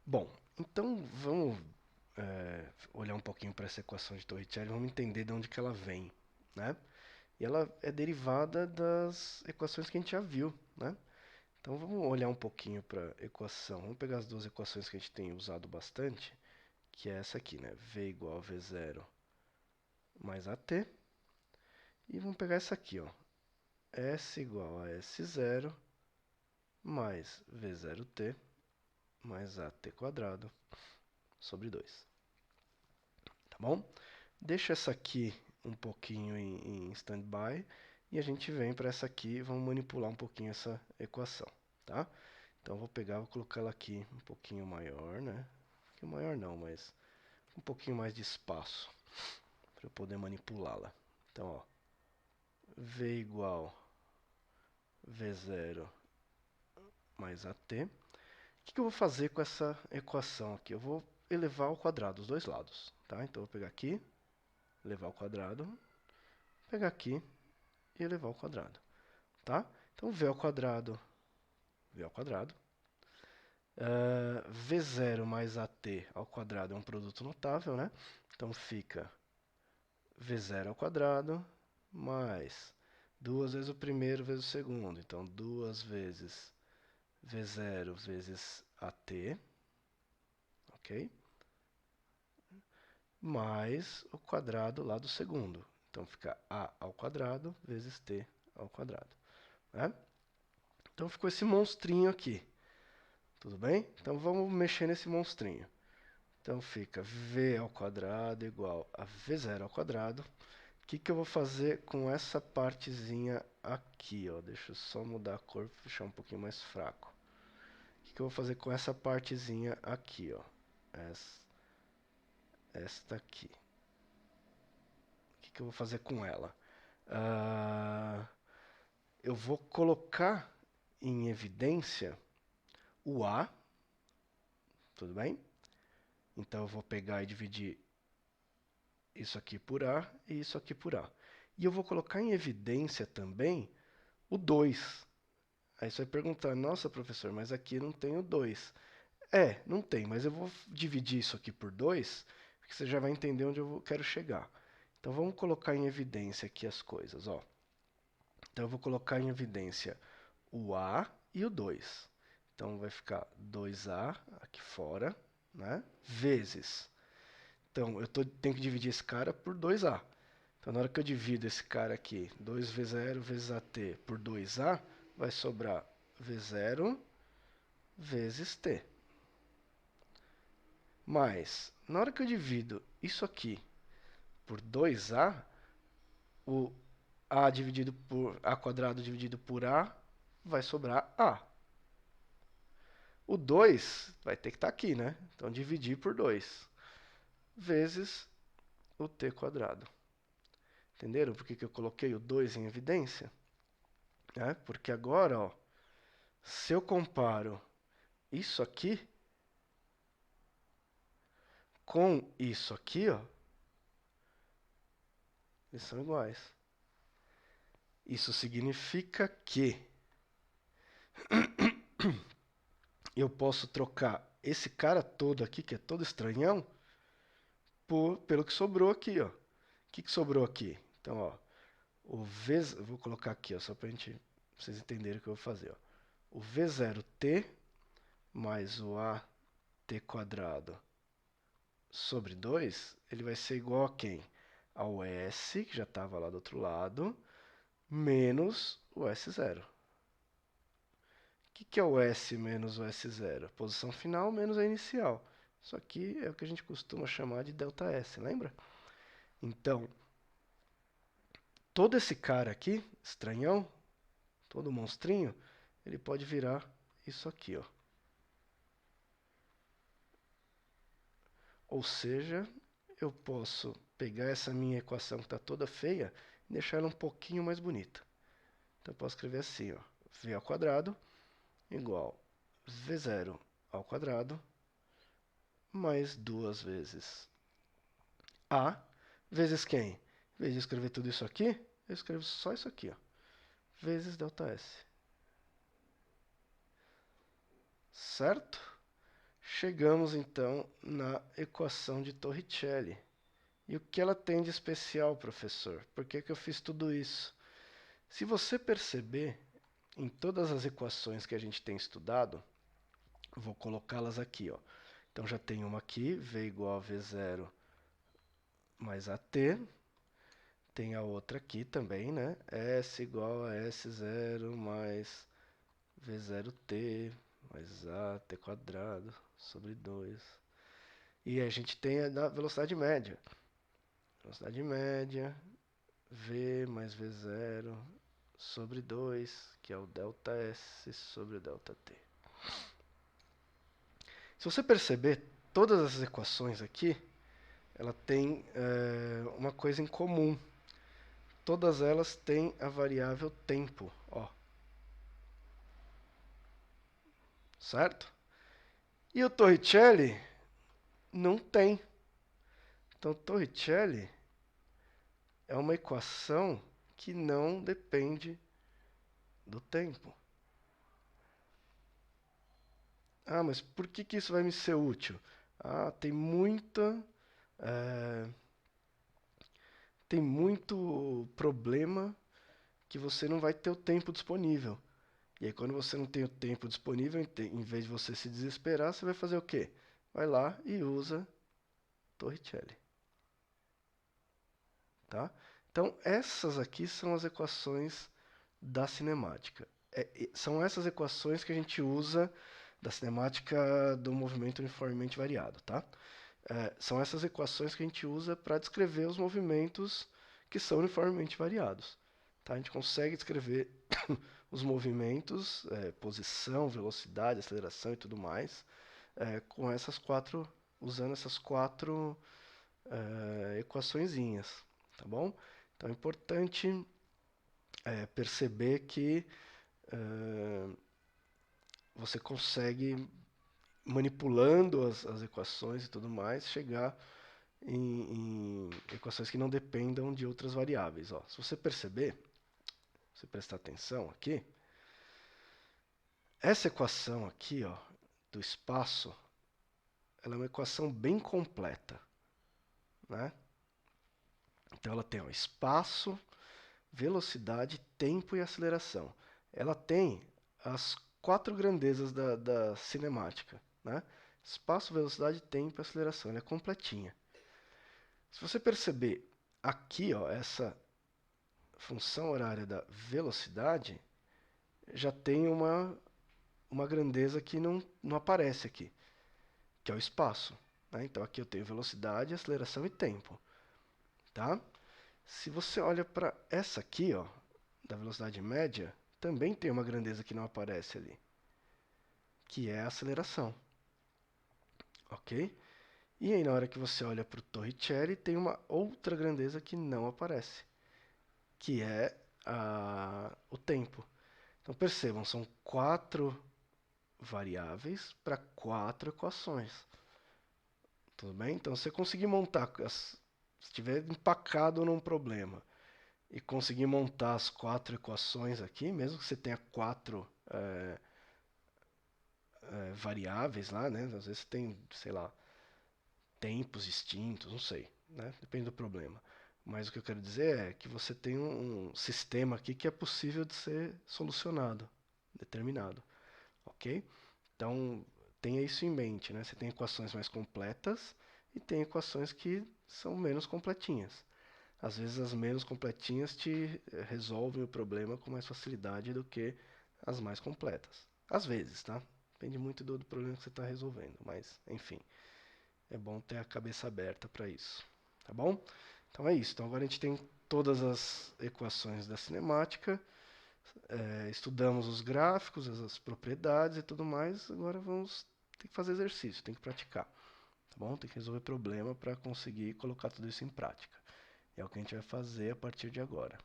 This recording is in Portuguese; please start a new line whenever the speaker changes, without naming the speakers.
Bom, então vamos olhar um pouquinho para essa equação de Torricelli, vamos entender de onde que ela vem, né? E ela é derivada das equações que a gente já viu, né? Então vamos olhar um pouquinho para a equação. Vamos pegar as duas equações que a gente tem usado bastante, que é essa aqui, né? V igual a V0 mais AT. E vamos pegar essa aqui, ó. S igual a S0 mais V0T mais AT quadrado sobre 2. Tá bom? Deixa essa aqui um pouquinho em stand-by e a gente vem para essa aqui e vamos manipular um pouquinho essa equação, tá? Então vou pegar, vou colocar ela aqui um pouquinho maior, né? Um pouquinho maior não, mas um pouquinho mais de espaço para eu poder manipulá-la. Então, ó, V igual V0 mais AT. O que eu vou fazer com essa equação aqui? Eu vou elevar ao quadrado os dois lados, tá? Então eu vou pegar aqui, elevar ao quadrado, pegar aqui e elevar ao quadrado, tá? Então v ao quadrado, v ao quadrado. V0 mais AT ao quadrado é um produto notável, né? Então fica V0 ao quadrado mais duas vezes o primeiro vezes o segundo. Então, duas vezes V0 vezes AT, ok? Mais o quadrado lá do segundo. Então, fica A ao quadrado vezes T ao quadrado, né? Então, ficou esse monstrinho aqui. Tudo bem? Então, vamos mexer nesse monstrinho. Então, fica V ao quadrado igual a V0 ao quadrado. O que eu vou fazer com essa partezinha aqui, ó? Deixa eu só mudar a cor para deixar um pouquinho mais fraco. O que eu vou fazer com essa partezinha aqui, ó? Esta aqui. O que eu vou fazer com ela? Ah, eu vou colocar em evidência o A, tudo bem? Então eu vou pegar e dividir isso aqui por A e isso aqui por A. E eu vou colocar em evidência também o 2. Aí você vai perguntar, nossa professor, mas aqui não tem o 2. Não tem, mas eu vou dividir isso aqui por 2, porque você já vai entender onde eu quero chegar. Então vamos colocar em evidência aqui as coisas, ó. Então eu vou colocar em evidência o A e o 2. Então vai ficar 2A aqui fora, né? Vezes. Então tenho que dividir esse cara por 2A. Então na hora que eu divido esse cara aqui, 2V0 vezes AT por 2A, vai sobrar V0 vezes T. Mas, na hora que eu divido isso aqui por 2A, o A dividido por A quadrado dividido por A vai sobrar A. O 2 vai ter que estar aqui, né? Então, dividir por 2 vezes o T quadrado. Entenderam por que eu coloquei o 2 em evidência? Porque agora, ó, se eu comparo isso aqui com isso aqui, ó, eles são iguais. Isso significa que eu posso trocar esse cara todo aqui, que é todo estranhão, pelo que sobrou aqui, ó. O que sobrou aqui? Então, ó, eu vou colocar aqui, ó, só pra vocês entenderem o que eu vou fazer, ó. O V0T mais o AT quadrado sobre 2, ele vai ser igual a quem? Ao S, que já estava lá do outro lado, menos o S0. O que é o S menos o S0? Posição final menos a inicial. Isso aqui é o que a gente costuma chamar de ΔS, lembra? Então, todo esse cara aqui, estranhão, todo monstrinho, ele pode virar isso aqui, ó. Ou seja, eu posso pegar essa minha equação que está toda feia e deixar ela um pouquinho mais bonita. Então eu posso escrever assim, ó, v ao quadrado igual v0 ao quadrado mais duas vezes a vezes quem? Em vez de escrever tudo isso aqui, eu escrevo só isso aqui, ó, vezes ΔS. Certo? chegamos então na equação de Torricelli. E o que ela tem de especial, professor? Por que eu fiz tudo isso? Se você perceber, em todas as equações que a gente tem estudado, vou colocá-las aqui, ó. Então já tem uma aqui, V igual a V0 mais AT. Tem a outra aqui também, né? S igual a S0 mais V0T mais AT quadrado sobre 2. E a gente tem a da velocidade média. Velocidade média, V mais V0 sobre 2, que é o ΔS sobre o ΔT. Se você perceber, todas as equações aqui, ela tem uma coisa em comum. Todas elas têm a variável tempo, ó. Certo? E o Torricelli não tem. Então, Torricelli é uma equação que não depende do tempo. Ah, mas por que isso vai me ser útil? Ah, tem muito problema que você não vai ter o tempo disponível. E aí, quando você não tem o tempo disponível, em vez de você se desesperar, você vai fazer o quê? Vai lá e usa Torricelli. Tá? Então, essas aqui são as equações da cinemática. São essas equações que a gente usa da cinemática do movimento uniformemente variado. Tá? São essas equações que a gente usa para descrever os movimentos que são uniformemente variados. Tá? A gente consegue descrever os movimentos, posição, velocidade, aceleração e tudo mais, com usando essas quatro equaçõezinhas, tá bom? Então é importante perceber que você consegue, manipulando as equações e tudo mais, chegar em equações que não dependam de outras variáveis. Ó. Se você perceber, se você prestar atenção aqui, essa equação aqui, ó, do espaço, ela é uma equação bem completa, né? Então ela tem espaço, velocidade, tempo e aceleração. Ela tem as quatro grandezas da cinemática, né? Espaço, velocidade, tempo e aceleração. Ela é completinha. Se você perceber aqui, ó, essa função horária da velocidade, já tem uma grandeza que não aparece aqui, que é o espaço. Né? Então aqui eu tenho velocidade, aceleração e tempo. Tá? Se você olha para essa aqui, ó, da velocidade média, também tem uma grandeza que não aparece ali, que é a aceleração. Ok? E aí na hora que você olha para o Torricelli, tem uma outra grandeza que não aparece, que é o tempo. Então percebam, são quatro variáveis para quatro equações. Tudo bem? Então, se você conseguir montar, se estiver empacado num problema e conseguir montar as quatro equações aqui, mesmo que você tenha quatro variáveis lá, né? Às vezes você tem, sei lá, tempos distintos, não sei, né? Depende do problema. Mas o que eu quero dizer é que você tem um sistema aqui que é possível de ser solucionado, determinado, ok? Então, tenha isso em mente, né? Você tem equações mais completas e tem equações que são menos completinhas. Às vezes as menos completinhas te resolvem o problema com mais facilidade do que as mais completas. Às vezes, tá? Depende muito do problema que você está resolvendo, mas enfim, é bom ter a cabeça aberta para isso, tá bom? Então é isso. Então agora a gente tem todas as equações da cinemática, estudamos os gráficos, as propriedades e tudo mais. Agora vamos ter que fazer exercício, tem que praticar, tá bom? Tem que resolver problema para conseguir colocar tudo isso em prática. É o que a gente vai fazer a partir de agora.